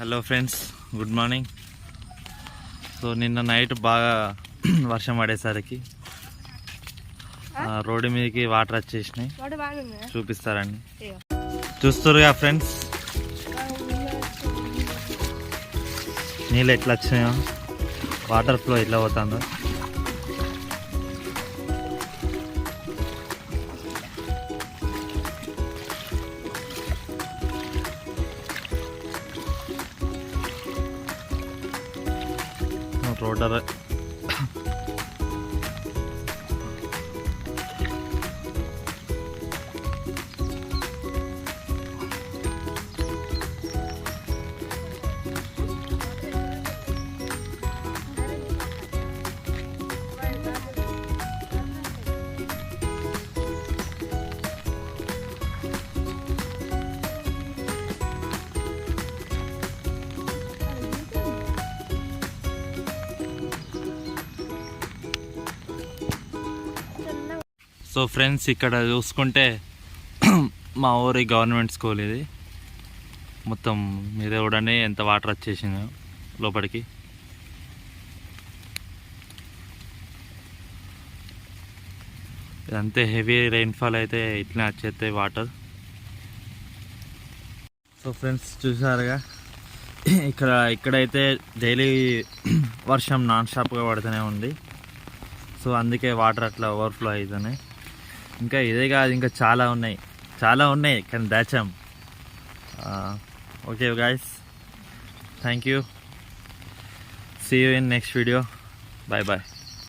Hello friends, good morning. So నిన్న night బాగా వర్షం పడేసరికి రోడ్డు మీదకి వాటర్ వచ్చేసినాయి. చూపిస్తారండి, చూస్తారుగా ఫ్రెండ్స్. నీళ్ళు ఎట్లా వచ్చినాయో, వాటర్ ఫ్లో ఎట్లా పోతుందో. రోడర్ సో ఫ్రెండ్స్, ఇక్కడ చూసుకుంటే మా ఊరి గవర్నమెంట్ స్కూల్ ఇది. మొత్తం మీదే చూడండి ఎంత వాటర్ వచ్చేసిందో లోపలికి. ఇదంతే హెవీ రెయిన్ఫాల్ అయితే ఇట్లా వచ్చేస్తాయి వాటర్. సో ఫ్రెండ్స్, చూసారుగా ఇక్కడైతే డైలీ వర్షం నాన్ స్టాప్గా పడుతూనే ఉంది. సో అందుకే వాటర్ అట్లా ఓవర్ఫ్లో అవుతున్నాయి. ఇంకా ఇదే కాదు, ఇంకా చాలా ఉన్నాయి కానీ దాచాం. Okay guys, thank you. See you in next video. Bye bye.